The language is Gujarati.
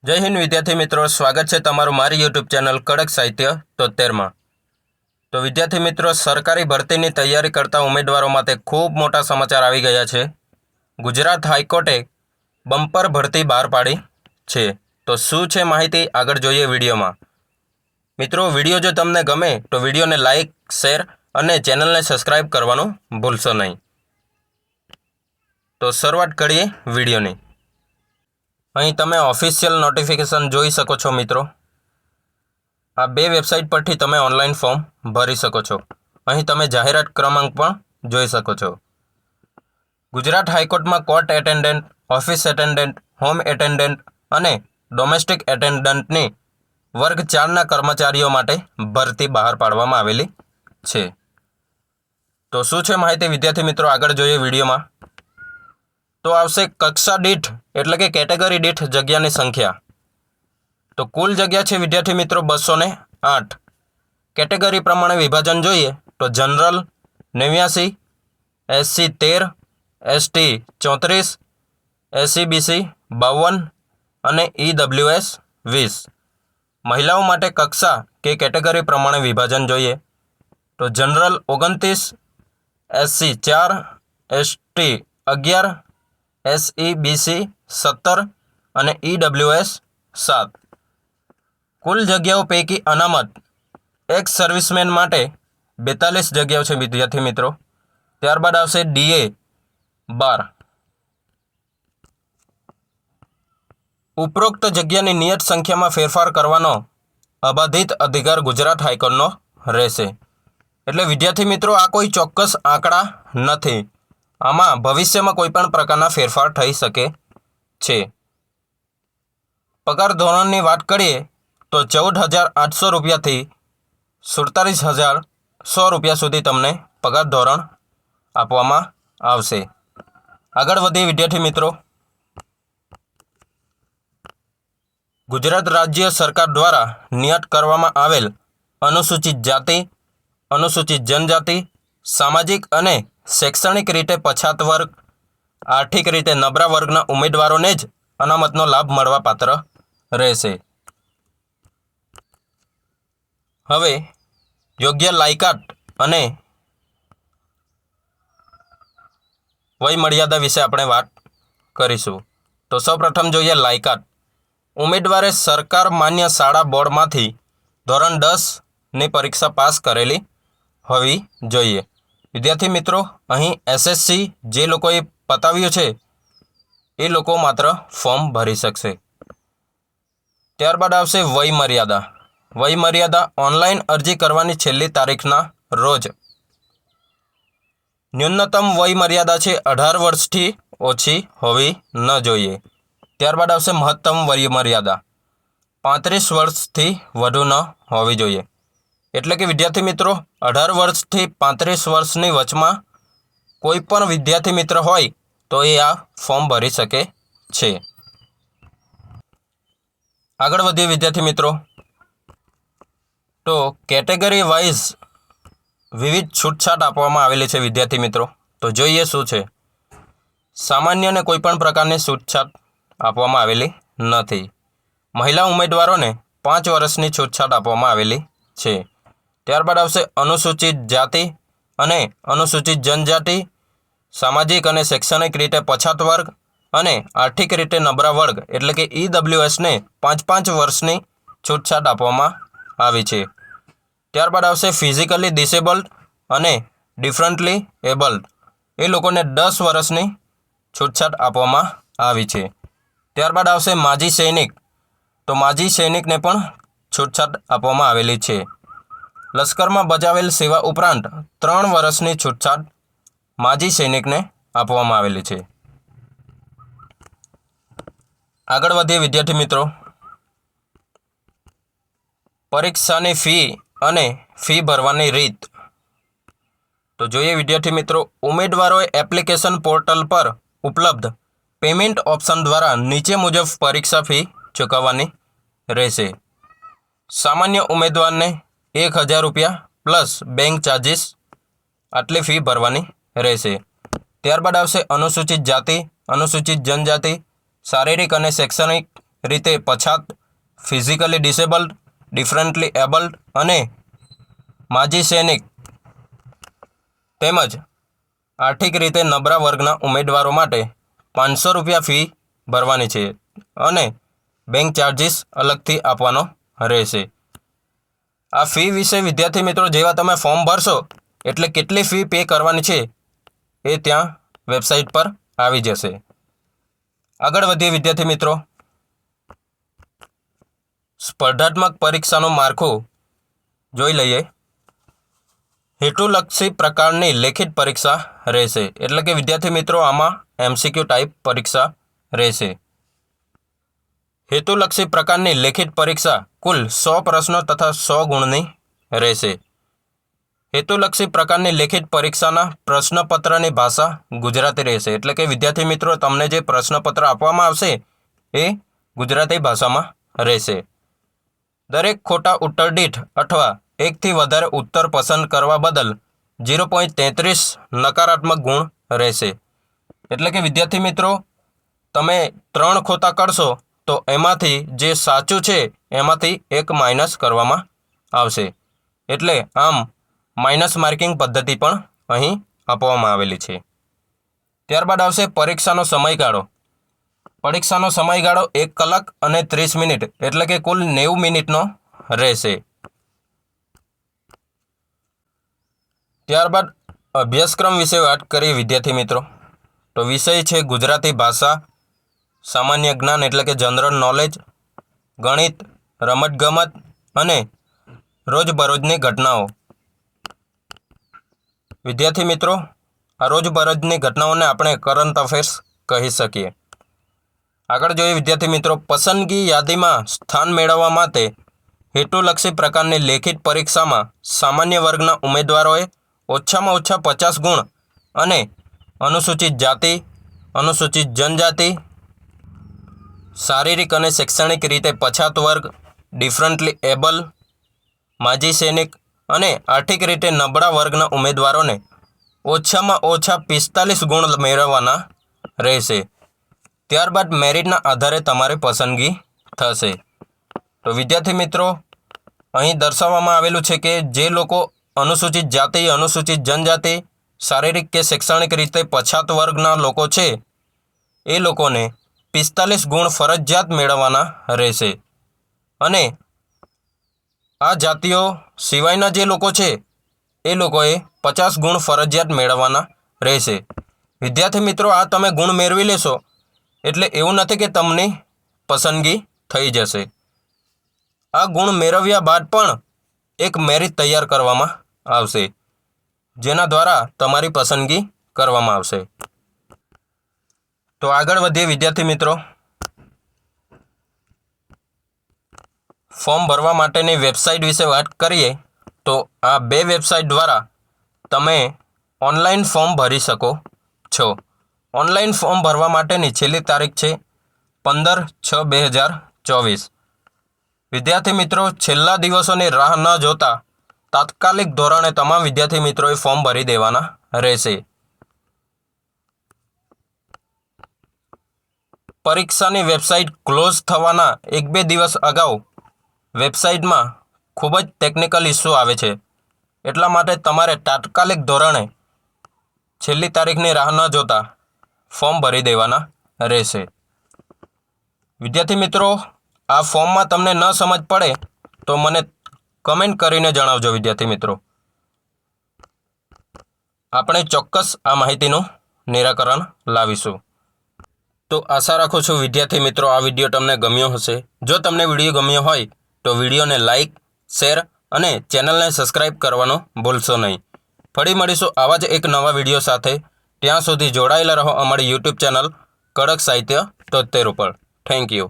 જય હિન્દ વિદ્યાર્થી મિત્રો, સ્વાગત છે તમારું મારી યુટ્યુબ ચેનલ કડક સાહિત્ય 73માં। તો વિદ્યાર્થી મિત્રો, સરકારી ભરતીની તૈયારી કરતા ઉમેદવારો માટે ખૂબ મોટા સમાચાર આવી ગયા છે। ગુજરાત હાઈકોર્ટે બમ્પર ભરતી બહાર પાડી છે। તો શું છે માહિતી, આગળ જોઈએ વિડીયોમાં। મિત્રો, વિડીયો જો તમને ગમે તો વિડીયોને લાઇક, શેર અને ચેનલને સબસ્ક્રાઈબ કરવાનું ભૂલશો નહીં। તો શરૂઆત કરીએ વિડીયોની। અહીં તમે ઓફિશિયલ નોટિફિકેશન જોઈ શકો છો મિત્રો। આ બે વેબસાઇટ પરથી તમે ઓનલાઈન ફોર્મ ભરી શકો છો। અહીં તમે જાહેરાત ક્રમાંક પણ જોઈ શકો છો। ગુજરાત હાઈકોર્ટમાં court attendant, office attendant, home attendant અને ડોમેસ્ટિક એટેન્ડન્ટની વર્ગ 4ના કર્મચારીઓ માટે ભરતી બહાર પાડવામાં આવેલી છે। તો શું છે માહિતી વિદ્યાર્થી મિત્રો, આગળ જોઈએ વિડીયોમાં। તો આવશે કક્ષા દીઠ એટલે કે કેટેગરી દીઠ જગ્યાની સંખ્યા। તો કુલ જગ્યા છે વિદ્યાર્થી મિત્રો 208। કેટેગરી પ્રમાણે વિભાજન જોઈએ તો જનરલ 89, SC 13, ST 34, SCBC 52 અને EWS 20। મહિલાઓ માટે કક્ષા કે કેટેગરી પ્રમાણે વિભાજન જોઈએ તો જનરલ 29, SC 4, ST 11, SEBC 17 અને EWS 7। કુલ જગ્યાઓ પૈકી અનામત એક્સ સર્વિસમેન માટે 42 જગ્યાઓ છે વિદ્યાર્થી મિત્રો। ત્યારબાદ આવશે DA 12। ઉપરોક્ત જગ્યાની નિયત સંખ્યામાં ફેરફાર કરવાનો અબાધિત અધિકાર ગુજરાત હાઈકોર્ટનો રહેશે। એટલે વિદ્યાર્થી મિત્રો, આ કોઈ ચોક્કસ આંકડા નથી। આમાં ભવિષ્યમાં કોઈ પણ પ્રકારના ફેરફાર થઈ શકે છે। પગાર ધોરણની વાત કરીએ તો 14,800 રૂપિયાથી 47,100 રૂપિયા સુધી તમને પગાર ધોરણ આપવામાં આવશે। આગળ વધીએ વિદ્યાર્થી મિત્રો। ગુજરાત રાજ્ય સરકાર દ્વારા નિયત કરવામાં આવેલ અનુસૂચિત જાતિ, અનુસૂચિત જનજાતિ, સામાજિક અને શૈક્ષણિક રીતે પછાત વર્ગ, આર્થિક રીતે નબળા વર્ગના ઉમેદવારોને જ અનામતનો લાભ મળવાપાત્ર રહેશે। હવે યોગ્ય લાયકાત અને વયમર્યાદા વિશે આપણે વાત કરીશું। તો સૌપ્રથમ જોઈએ લાયકાત। ઉમેદવારે સરકાર માન્ય શાળા બોર્ડમાંથી ધોરણ 10ની પરીક્ષા પાસ કરેલી હોવી જોઈએ। વિદ્યાર્થી મિત્રો, અહીં SSC જે લોકોએ પતાવ્યું છે એ લોકો માત્ર ફોર્મ ભરી શકશે। ત્યારબાદ આવશે વયમર્યાદા। વયમર્યાદા ઓનલાઈન અરજી કરવાની છેલ્લી તારીખના રોજ ન્યૂનતમ વયમર્યાદા છે 18 વર્ષથી ઓછી હોવી ન જોઈએ। ત્યારબાદ આવશે મહત્તમ વયમર્યાદા 35 વર્ષથી વધુ ન હોવી જોઈએ। એટલે કે વિદ્યાર્થી મિત્રો, 18 વર્ષથી 35 વર્ષની વચમાં કોઈ પણ વિદ્યાર્થી મિત્ર હોય તો એ આ ફોર્મ ભરી શકે છે। આગળ વધીએ વિદ્યાર્થી મિત્રો। તો કેટેગરી વાઇઝ વિવિધ છૂટછાટ આપવામાં આવેલી છે વિદ્યાર્થી મિત્રો। તો જોઈએ શું છે। સામાન્યને કોઈ પણ પ્રકારની છૂટછાટ આપવામાં આવેલી નથી। મહિલા ઉમેદવારોને 5 વર્ષની છૂટછાટ આપવામાં આવેલી છે। ત્યારબાદ આવશે અનુસૂચિત જાતિ અને અનુસૂચિત જનજાતિ, સામાજિક અને શૈક્ષણિક રીતે પછાત વર્ગ અને આર્થિક રીતે નબળા વર્ગ એટલે કે EWSને 5 વર્ષની છૂટછાટ આપવામાં આવી છે। ત્યારબાદ આવશે ફિઝિકલી ડિસેબલ્ડ અને ડિફરન્ટલી એબલ્ડ, એ લોકોને 10 વર્ષની છૂટછાટ આપવામાં આવી છે। ત્યારબાદ આવશે માજી સૈનિક। તો માજી સૈનિકને પણ છૂટછાટ આપવામાં આવેલી છે। લશ્કરમાં બજાવેલ સેવા ઉપરાંત 3 વર્ષની છૂટછાટ માજી સૈનિકને આપવામાં આવેલી છે। આગળ વધીએ વિદ્યાર્થી મિત્રો। પરીક્ષાની ફી અને ફી ભરવાની રીત। તો જોઈએ વિદ્યાર્થી મિત્રો, ઉમેદવારોએ એપ્લિકેશન પોર્ટલ પર ઉપલબ્ધ પેમેન્ટ ઓપ્શન દ્વારા નીચે મુજબ પરીક્ષા ફી ચૂકવવાની રહેશે। સામાન્ય ઉમેદવારને 1,000 રૂપિયા પ્લસ બેંક ચાર્જિસ આટલી ફી ભરવાની રહેશે। ત્યારબાદ આવશે અનુસૂચિત જાતિ, અનુસૂચિત જનજાતિ, શારીરિક અને શૈક્ષણિક રીતે પછાત, ફિઝિકલી ડિસેબલ્ડ, ડિફરન્ટલી એબલ્ડ અને માજી સૈનિક તેમજ આર્થિક રીતે નબળા વર્ગના ઉમેદવારો માટે 500 રૂપિયા ફી ભરવાની છે અને બેંક ચાર્જિસ અલગથી આપવાનો રહેશે. આ ફી વિશે વિદ્યાર્થી મિત્રો જેવા તમે ફોર્મ ભરશો એટલે કેટલી ફી પે કરવાની છે એ ત્યાં વેબસાઇટ પર આવી જશે. આગળ વધીએ વિદ્યાર્થી મિત્રો. સ્પર્ધાત્મક પરીક્ષાનું માળખું જોઈ લઈએ. હેતુલક્ષી પ્રકારની લેખિત પરીક્ષા રહેશે. એટલે કે વિદ્યાર્થી મિત્રો આમાં MCQ ટાઈપ પરીક્ષા રહેશે. હેતુલક્ષી પ્રકારની લેખિત પરીક્ષા કુલ 100 પ્રશ્નો તથા 100 ગુણની રહેશે. હેતુલક્ષી પ્રકારની લેખિત પરીક્ષાના પ્રશ્નપત્રની ભાષા ગુજરાતી રહેશે. એટલે કે વિદ્યાર્થી મિત્રો તમને જે પ્રશ્નપત્ર આપવામાં આવશે એ ગુજરાતી ભાષામાં રહેશે. દરેક ખોટા ઉત્તર દીઠ અથવા એકથી વધારે ઉત્તર પસંદ કરવા બદલ 0.33 નકારાત્મક ગુણ રહેશે. એટલે કે વિદ્યાર્થી મિત્રો તમે 3 ખોટા કરશો તો એમાંથી જે સાચું છે એમાંથી 1 માઇનસ કરવામાં આવશે. એટલે આમ માઇનસ માર્કિંગ પદ્ધતિ પણ અહીં આપવામાં આવેલી છે. ત્યારબાદ આવશે પરીક્ષાનો સમયગાળો. પરીક્ષાનો સમયગાળો 1 કલાક અને 30 મિનિટ એટલે કે કુલ 90 મિનિટનો રહેશે. ત્યારબાદ અભ્યાસક્રમ વિશે વાત કરીએ વિદ્યાર્થી મિત્રો. તો વિષય છે ગુજરાતી ભાષા, સામાન્ય જ્ઞાન એટલે કે જનરલ નોલેજ, ગણિત, રમતગમત અને રોજબરોજની ઘટનાઓ. વિદ્યાર્થી મિત્રો આ રોજબરોજની ઘટનાઓને આપણે કરંટ અફેર્સ કહી શકીએ. આગળ જોઈએ વિદ્યાર્થી મિત્રો. પસંદગી યાદીમાં સ્થાન મેળવવા માટે હેતુલક્ષી પ્રકારની લેખિત પરીક્ષામાં સામાન્ય વર્ગના ઉમેદવારોએ ઓછામાં ઓછા 50 ગુણ અને અનુસૂચિત જાતિ, અનુસૂચિત જનજાતિ, શારીરિક અને શૈક્ષણિક રીતે પછાત વર્ગ, ડિફરન્ટલી એબલ, માજી સૈનિક અને આર્થિક રીતે નબળા વર્ગના ઉમેદવારોને ઓછામાં ઓછા 45 ગુણ મેળવવાના રહેશે. ત્યારબાદ મેરિટના આધારે તમારી પસંદગી થશે. તો વિદ્યાર્થી મિત્રો અહીં દર્શાવવામાં આવેલું છે કે જે લોકો અનુસૂચિત જાતિ, અનુસૂચિત જનજાતિ, શારીરિક કે શૈક્ષણિક રીતે પછાત વર્ગના લોકો છે એ લોકોને 45 ગુણ ફરજિયાત મેળવવાના રહેશે. અને આ જાતિઓ સિવાયના જે લોકો છે એ લોકોએ 50 ગુણ ફરજિયાત મેળવવાના રહેશે. વિદ્યાર્થી મિત્રો આ તમે ગુણ મેળવી લેશો એટલે એવું નથી કે તમને પસંદગી થઈ જશે. આ ગુણ મેળવ્યા બાદ પણ એક મેરિટ તૈયાર કરવામાં આવશે જેના દ્વારા તમારી પસંદગી કરવામાં આવશે. તો આગળ વધીએ વિદ્યાર્થી મિત્રો. ફોર્મ ભરવા માટેની વેબસાઇટ વિશે વાત કરીએ તો આ 2 વેબસાઇટ દ્વારા તમે ઓનલાઈન ફોર્મ ભરી શકો છો. ઓનલાઈન ફોર્મ ભરવા માટેની છેલ્લી તારીખ છે 15/6/2024. વિદ્યાર્થી મિત્રો છેલ્લા દિવસોની રાહ ન જોતા તાત્કાલિક ધોરણે તમામ વિદ્યાર્થી મિત્રોએ ફોર્મ ભરી દેવાના રહેશે. પરીક્ષાની વેબસાઇટ ક્લોઝ થવાના 1-2 દિવસ અગાઉ વેબસાઇટમાં ખૂબ જ ટેકનિકલ ઇસ્યુ આવે છે. એટલા માટે તમારે તાત્કાલિક ધોરણે છેલ્લી તારીખની રાહ ન જોતા ફોર્મ ભરી દેવાના રહેશે. વિદ્યાર્થી મિત્રો આ ફોર્મમાં તમને ન સમજ પડે તો મને કમેન્ટ કરીને જણાવજો વિદ્યાર્થી મિત્રો. આપણે ચોક્કસ આ માહિતીનું નિરાકરણ લાવીશું. તો આશા રાખું છું વિદ્યાર્થી મિત્રો આ વિડીયો તમને ગમ્યો હશે. જો તમને વિડીયો ગમ્યો હોય તો વિડીયોને લાઇક, શેર અને ચેનલને સબસ્ક્રાઇબ કરવાનું ભૂલશો નહીં. ફરી મળીશું આવા જ એક નવા વિડીયો સાથે. ત્યાં સુધી જોડાયેલા રહો અમારી YouTube ચેનલ કડક સાહિત્ય 73 ઉપર. Thank you.